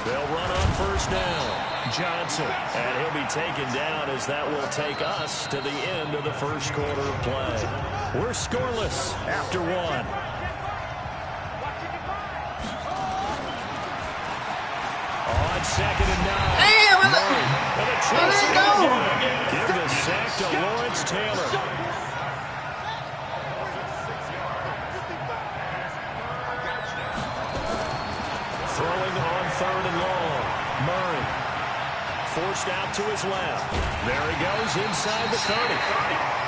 They'll run on first down. Johnson, and he'll be taken down as that will take us to the end of the first quarter of play. We're scoreless after one. On 2nd and 9. Damn, Murray, and a chance there you to go. give the sack to Lawrence Taylor. Throwing on 3rd and long. Murray forced out to his left. There he goes inside the 30.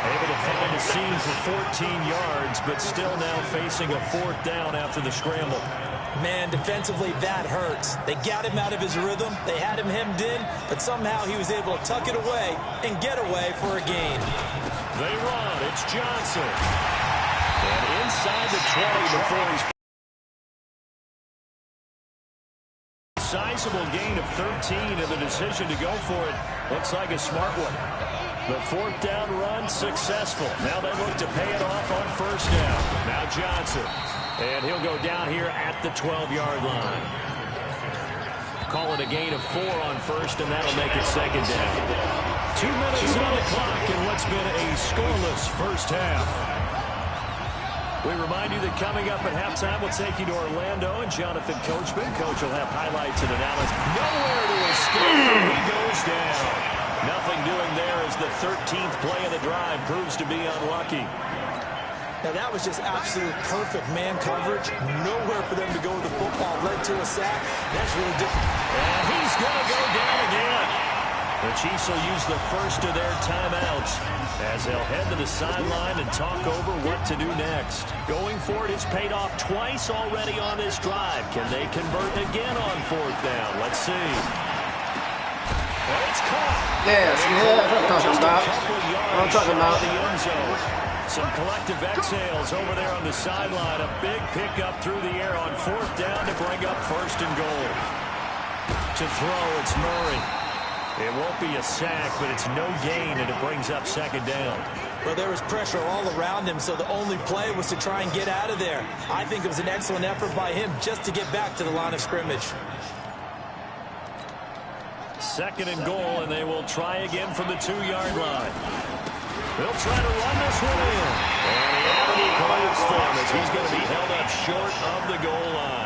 Able to find a seam for 14 yards, but still now facing a 4th down after the scramble. Man, defensively, that hurts. They got him out of his rhythm. They had him hemmed in, but somehow he was able to tuck it away and get away for a gain. They run. It's Johnson. And inside the 20 before he's sizable gain of 13, and the decision to go for it looks like a smart one. The 4th down run successful. Now they look to pay it off on first down. Now Johnson. And he'll go down here at the 12-yard line. Call it a gain of 4 on first, and that'll make it 2nd down. 2 minutes on the clock in what's been a scoreless first half. We remind you that coming up at halftime, we'll take you to Orlando and Jonathan Coachman. Coach will have highlights and analysis. Nowhere to escape, and he goes down. Nothing doing there as the 13th play of the drive proves to be unlucky. Now, that was just absolute perfect man coverage. Nowhere for them to go with the football. Led to a sack. That's really different. And he's going to go down again. The Chiefs will use the first of their timeouts as they'll head to the sideline and talk over what to do next. Going for it, it's paid off twice already on this drive. Can they convert again on 4th down? Let's see. Well, it's caught. Yes, that's what I'm talking about. What I'm talking about. The end zone. Some collective exhales over there on the sideline. A big pickup through the air on 4th down to bring up 1st and goal. To throw, it's Murray. It won't be a sack, but it's no gain, and it brings up 2nd down. Well, there was pressure all around him, so the only play was to try and get out of there. I think it was an excellent effort by him just to get back to the line of scrimmage. 2nd and goal, and they will try again from the 2-yard line. They'll try to run this one in. And the avenue collapsed for him as he's going to be held up short of the goal line.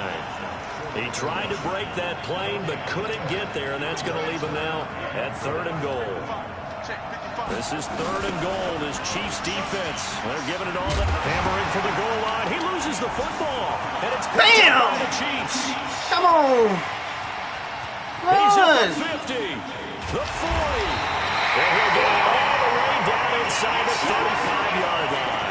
He tried to break that plane but couldn't get there, and that's going to leave him now at 3rd and goal. This is 3rd and goal. This Chiefs defense, they're giving it all to hammering for the goal line. He loses the football, and it's picked up by the Chiefs. Come on. He's at Run. the 50, the 40, and he'll get all the way down inside the 35-yard line.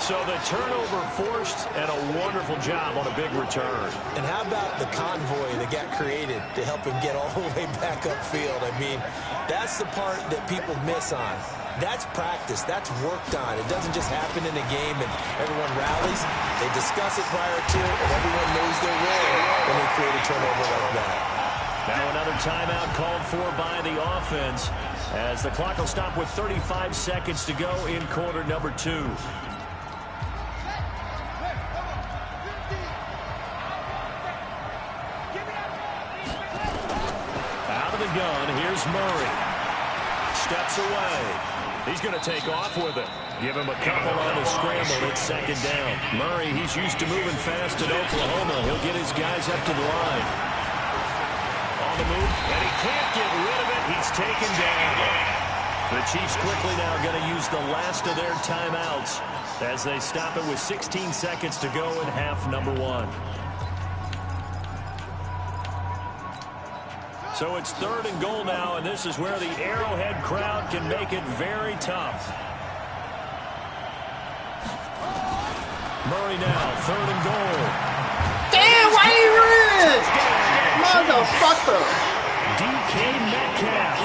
So the turnover forced, and a wonderful job on a big return. And how about the convoy that got created to help him get all the way back upfield? I mean, that's the part that people miss on. That's practice. That's worked on. It doesn't just happen in a game and everyone rallies. They discuss it prior to it, and everyone knows their role when they create a turnover like that. Now another timeout called for by the offense as the clock will stop with 35 seconds to go in quarter number 2. Out of the gun, here's Murray. Steps away. He's going to take off with it. Give him a couple on the scramble. It's 2nd down. Murray, he's used to moving fast at Oklahoma. He'll get his guys up to the line. On the move, and he can't get rid of it. He's taken down. The Chiefs quickly now going to use the last of their timeouts as they stop it with 16 seconds to go in half number 1. So it's 3rd and goal now, and this is where the Arrowhead crowd can make it very tough. Murray now, 3rd and goal. Damn, why you run? Motherfucker. DK Metcalf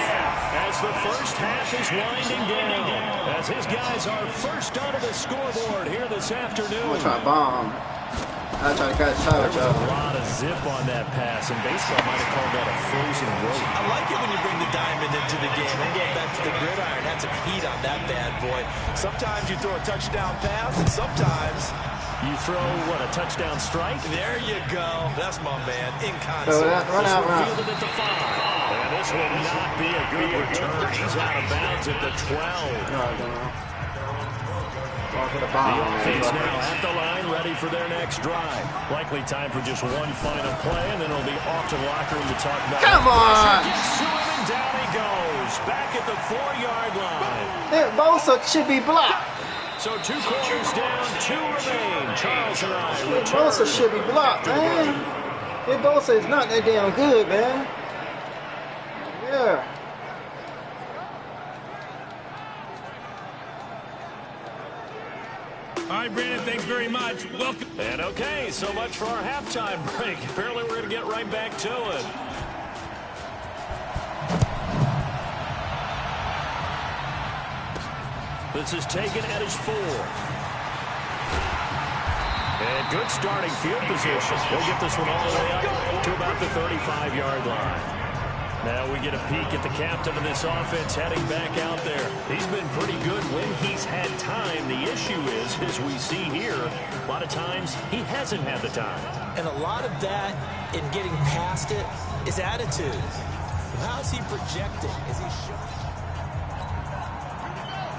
as the first half is winding down. As his guys are first onto the scoreboard here this afternoon. I'm gonna try to bomb. I try to catch There was a lot of zip on that pass, and baseball might have called that a frozen rope. I like it when you bring the diamond into the game. I'm going back to the gridiron. Had some heat on that bad boy. Sometimes you throw a touchdown pass, and sometimes You throw, what, a touchdown strike? There you go. That's my man. In So concept. run out, run out. Fielded at the 5. And this will not be a good return. He's out of bounds at the 12. The offense now at the line, ready for their next drive. Likely time for just one final play, and then it'll be off to the locker room to talk about. Come on! Gets to him, and down he goes. Back at the 4-yard line. That Bosa should be blocked. So 2 quarters down, 2 remain. Charles and I return. Bosa should be blocked, man. That Bosa is not that damn good, man. Yeah. All right, Brandon, thanks very much. Welcome. And okay, so much for our halftime break. Apparently we're going to get right back to it. This is taken at his 4. And good starting field position. We'll get this one all the way up to about the 35-yard line. Now we get a peek at the captain of this offense heading back out there. He's been pretty good when he's had time. The issue is, as we see here, a lot of times he hasn't had the time. And a lot of that in getting past it is attitude. How's he projecting? Is he sure?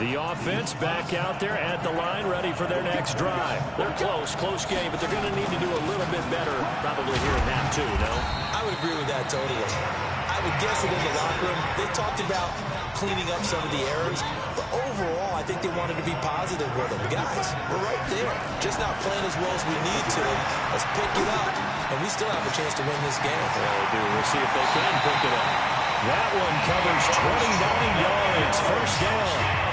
The offense back out there at the line, ready for their next drive. They're close game, but they're going to need to do a little bit better probably here in half 2, no? I would agree with that totally. I would guess it in the locker room. They talked about cleaning up some of the errors, but overall, I think they wanted to be positive with them. Guys, we're right there. Just not playing as well as we need to. Let's pick it up, and we still have a chance to win this game. Yeah, they do. We'll see if they can pick it up. That one covers 29 yards, first down.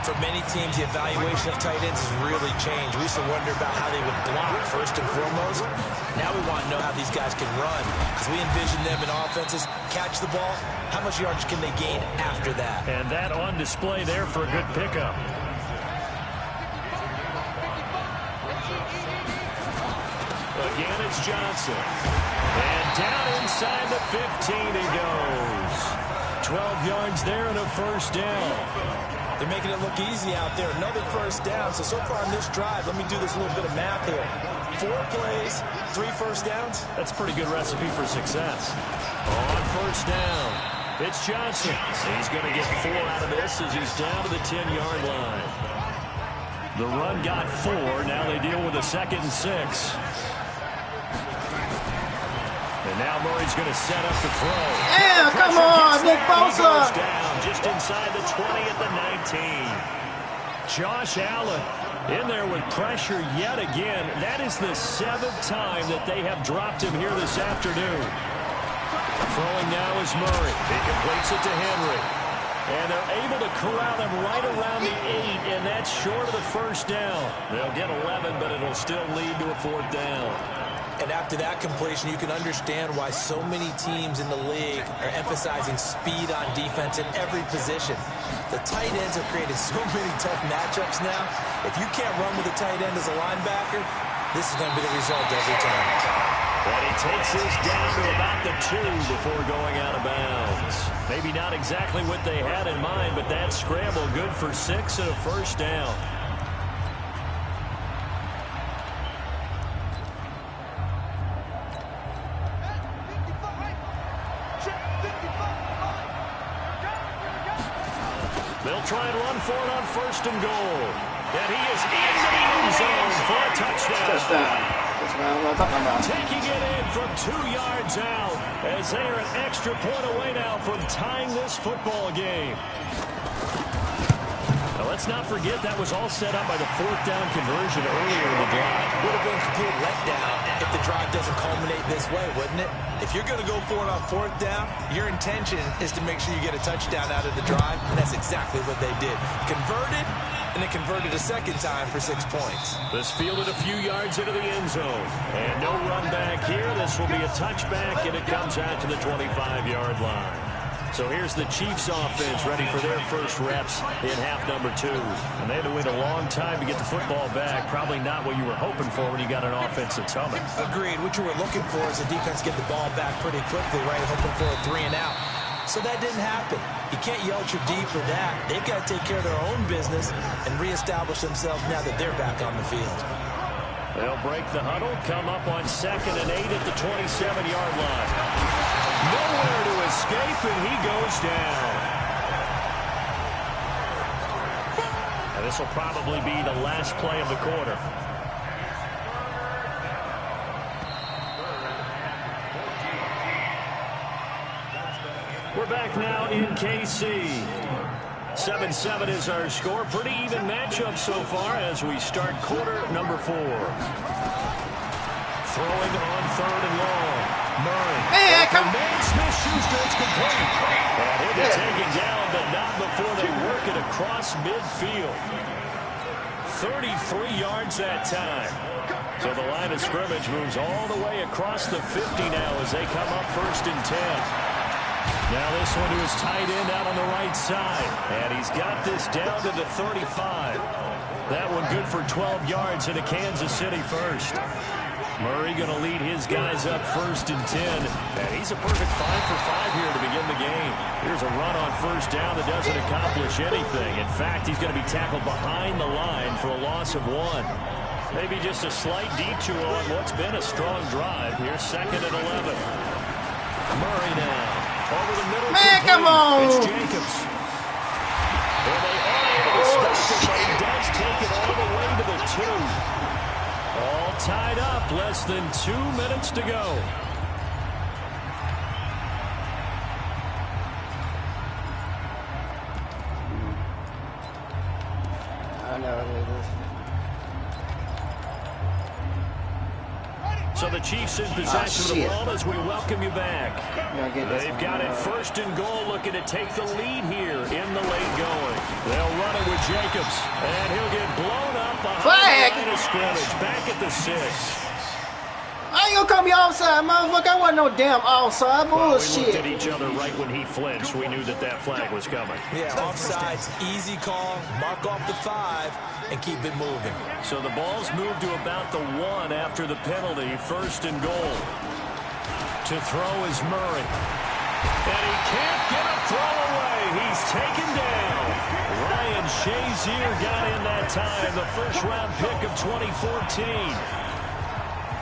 For many teams, the evaluation of tight ends has really changed. We used to wonder about how they would block first and foremost. Now we want to know how these guys can run, because we envision them in offenses catch the ball. How much yardage can they gain after that? And that on display there for a good pickup. Again, it's Johnson. And down inside the 15 he goes. 12 yards there and a first down. They're making it look easy out there. Another first down. So far on this drive, let me do this little bit of math here. 4 plays, 3 first downs. That's a pretty good recipe for success. On first down, it's Johnson. He's going to get 4 out of this as he's down to the 10-yard line. The run got 4. Now they deal with a 2nd and 6. And now Murray's going to set up the throw. Yeah, come on, Nick Bosa. Down just inside the 20 at the 19. Josh Allen in there with pressure yet again. That is the 7th time that they have dropped him here this afternoon. Throwing now is Murray. He completes it to Henry. And they're able to corral him right around the 8, and that's short of the first down. They'll get 11, but it'll still lead to a 4th down. And after that completion, you can understand why so many teams in the league are emphasizing speed on defense in every position. The tight ends have created so many tough matchups now. If you can't run with a tight end as a linebacker, this is going to be the result every time. And he takes this down to about the 2 before going out of bounds. Maybe not exactly what they had in mind, but that scramble good for 6 and a first down. They'll try and run for it on 1st and goal. And he is into the end zone for a touchdown. That's what I'm talking about. Taking it in from 2 yards out as they are an extra point away now from tying this football game. Now let's not forget that was all set up by the 4th down conversion earlier in the drive. Would have been a complete letdown if the drive doesn't culminate this way, wouldn't it? If you're going to go for it on 4th down, your intention is to make sure you get a touchdown out of the drive, and that's exactly what they did. Converted, and then converted a 2nd time for 6 points. This fielded a few yards into the end zone. And no run back here. This will be a touchback, and it comes out to the 25-yard line. So here's the Chiefs offense ready for their first reps in half number 2. And they had to wait a long time to get the football back. Probably not what you were hoping for when you got an offense that's humming. Agreed. What you were looking for is the defense get the ball back pretty quickly, right? Hoping for a 3 and out. So that didn't happen. You can't yell at your D for that. They've got to take care of their own business and reestablish themselves now that they're back on the field. They'll break the huddle, come up on 2nd and 8 at the 27-yard line. Nowhere to escape, and he goes down. And this will probably be the last play of the quarter. We're back now in KC. 7-7 is our score. Pretty even matchup so far as we start quarter number 4. Throwing on 3rd and long. Murray. Hey, come on. Smith-Schuster, it's complete. And he'll be taken down, but not before they work it across midfield. 33 yards that time. So the line of scrimmage moves all the way across the 50 now as they come up 1st and 10. Now this one to his tight end out on the right side. And he's got this down to the 35. That one good for 12 yards into Kansas City first. Murray going to lead his guys up 1st and 10. And he's a perfect 5 for 5 here to begin the game. Here's a run on 1st down that doesn't accomplish anything. In fact, he's going to be tackled behind the line for a loss of 1. Maybe just a slight detour on what's been a strong drive. Here's 2nd and 11. Murray now. Over the middle. Man, come on. It's Jacobs. Well, they are able to stop it, but he does take it all the way to the 2. All tied up. Less than 2 minutes to go. I know it is. So the Chiefs in possession of the ball as we welcome you back. They've got it 1st and goal, looking to take the lead here in the late going. They'll run it with Jacobs, and he'll get blown up behind the line of scrimmage. Back at the 6. I ain't gonna call me offside, motherfucker. I wasn't no damn offside. Bullshit. We looked at each other right when he flinched. We knew that that flag was coming. Yeah, offside's easy call. Mark off the 5 and keep it moving. So the ball's moved to about the 1 after the penalty. 1st and goal. To throw is Murray. And he can't get a throw away. He's taken down. Ryan Shazier got in that time. The 1st-round pick of 2014.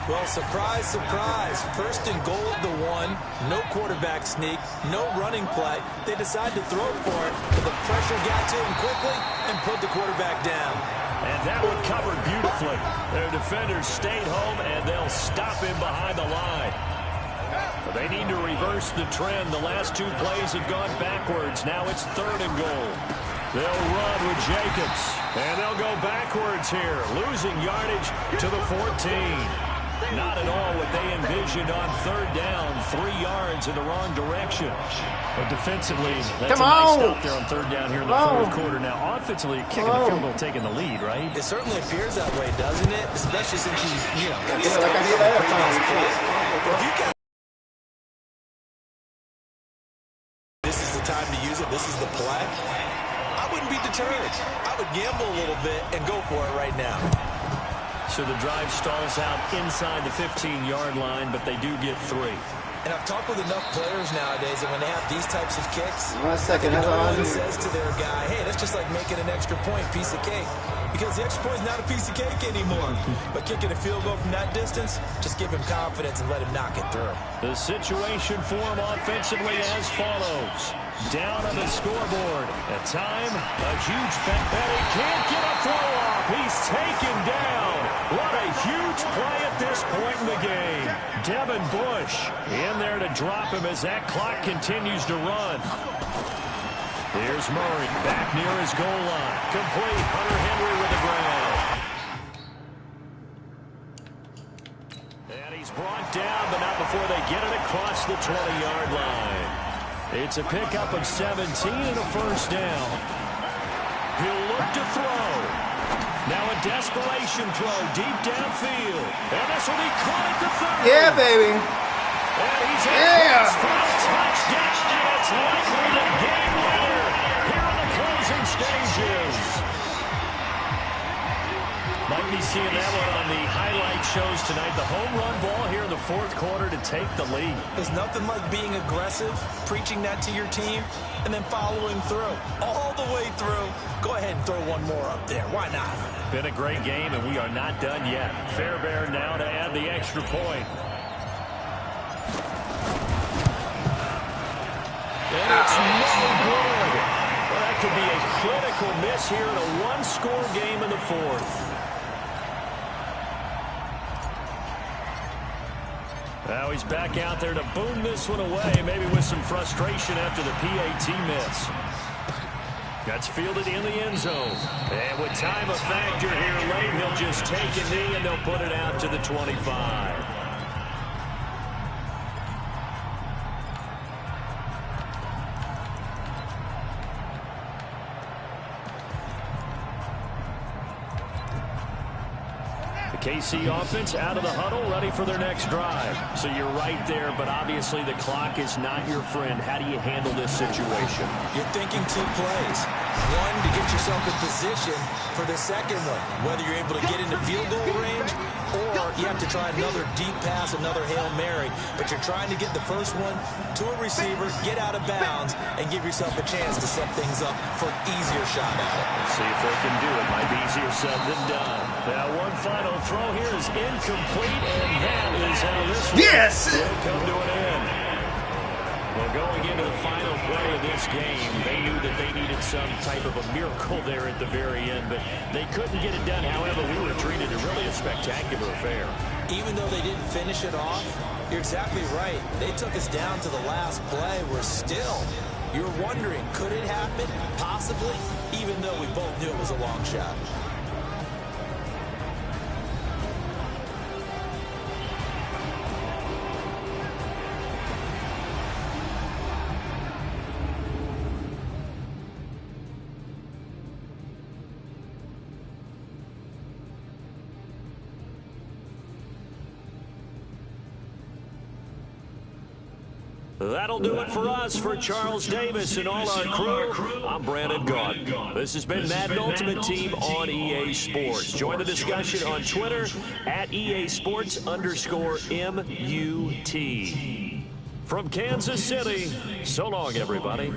Well, surprise, surprise. 1st and goal at the 1. No quarterback sneak. No running play. They decide to throw for it, but the pressure got to him quickly and put the quarterback down. And that one covered beautifully. Their defenders stayed home, and they'll stop him behind the line. But they need to reverse the trend. The last 2 plays have gone backwards. Now it's 3rd and goal. They'll run with Jacobs, and they'll go backwards here, losing yardage to the 14. Not at all what they envisioned on 3rd down. 3 yards in the wrong direction. But defensively, that's a nice stop there on 3rd down here in the 4th quarter. Now, offensively, kicking the field goal, taking the lead, right? It certainly appears that way, doesn't it? Especially since you know, got Yeah, like I did last time. if you can, this is the time to use it. This is the play. I wouldn't be deterred. I would gamble a little bit and go for it right now. So the drive stalls out inside the 15-yard line, but they do get 3. And I've talked with enough players nowadays that when they have these types of kicks, 1 second, that's no all I one do. says to their guy, hey, that's just like making an extra point, piece of cake. Because the extra point is not a piece of cake anymore. But kicking a field goal from that distance, just give him confidence and let him knock it through. The situation for him offensively as follows. Down on the scoreboard. At time, a huge bet. And he can't get a throw off. He's taken down. What a huge play at this point in the game. Devin Bush in there to drop him as that clock continues to run. Here's Murray back near his goal line. Complete. Hunter Henry with the ground. And he's brought down, but not before they get it across the 20-yard line. It's a pickup of 17 and a 1st down. He'll look to throw. Now a desperation throw deep downfield. And this will be caught at the 30. Yeah, baby. And he's Yeah. for a touchdown. It's likely the game winner here in the closing stages. Might be seeing that one on the highlight shows tonight. The home run ball here in the 4th quarter to take the lead. There's nothing like being aggressive, preaching that to your team, and then following through. All the way through. Go ahead and throw one more up there. Why not? Been a great game, and we are not done yet. Fairbairn now to add the extra point. And it's no good. Well, that could be a critical miss here in a one-score game in the fourth. Now he's back out there to boom this one away, maybe with some frustration after the PAT miss. That's fielded in the end zone. And with time a factor here late, he'll just take a knee and they'll put it out to the 25. KC offense out of the huddle, ready for their next drive. So you're right there, but obviously the clock is not your friend. How do you handle this situation? You're thinking 2 plays. One, to get yourself in position for the second one, whether you're able to get into field goal range or you have to try another deep pass, another Hail Mary. But you're trying to get the first one to a receiver, get out of bounds, and give yourself a chance to set things up for an easier shot at it. Let's see if they can do it. Might be easier said than done. Now one final throw here is incomplete, and that is how this will come to an end. Well, going into the final play of this game, they knew that they needed some type of a miracle there at the very end, but they couldn't get it done. However, we were treated to really a spectacular affair. Even though they didn't finish it off, you're exactly right. They took us down to the last play. We're still, you're wondering, could it happen? Possibly, even though we both knew it was a long shot. That'll do it for us. For Charles Davis and all our crew, I'm Brandon Gaudin. This has been Madden Ultimate Team on EA Sports. Join the discussion on Twitter at EA Sports_MUT. From Kansas City, so long, everybody.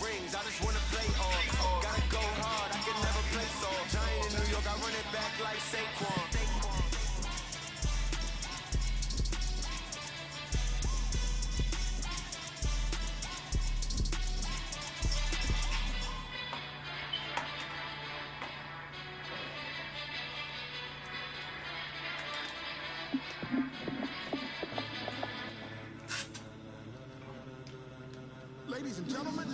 rings, I just wanna play on. Gotta go hard, I can never play soft. Giant in New York, I run it back like Saquon. Ladies and gentlemen,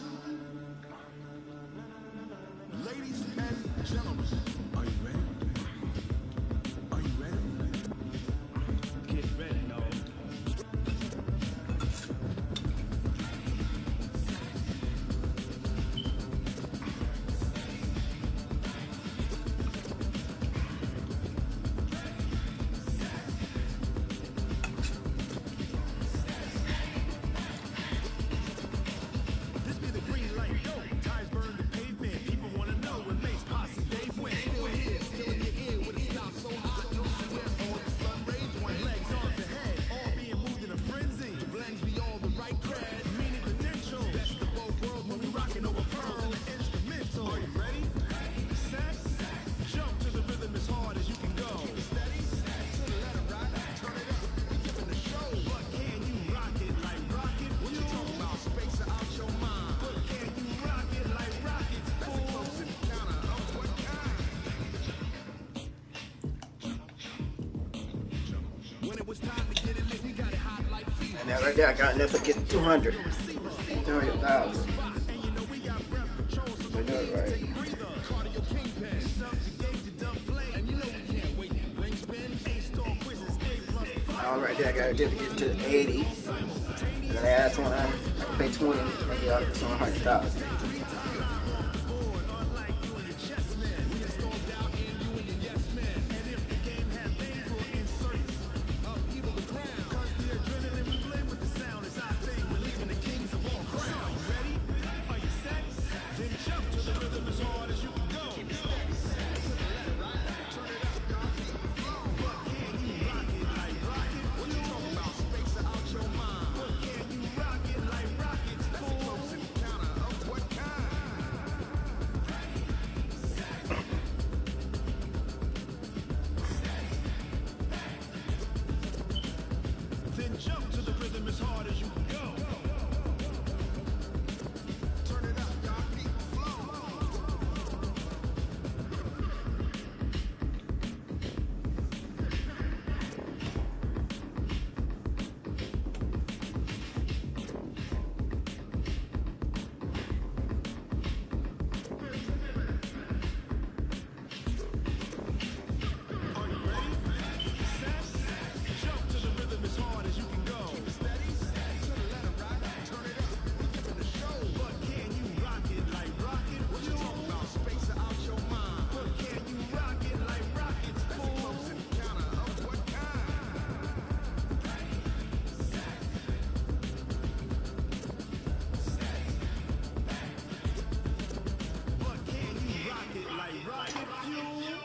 ladies and gentlemen, are you ready? Are you ready? Get ready, no. And that right there, I got enough to get 200. 200,000. We do it right. All right there, I got to get to 80. And the last one, I pay 20. I get out of 100,000. Jump to the rhythm as hard as you can go. Turn it up, y'all. Keep flow. Are you ready? Jump to the rhythm as hard as you can go. Keep it steady. To the letter right. Turn it up. We're giving the show. But can you rock it like rocket? What you talking about? Space out your mind. But can you rock it like rockets? That's a close encounter of what kind? But can you rock it like rocket fuel?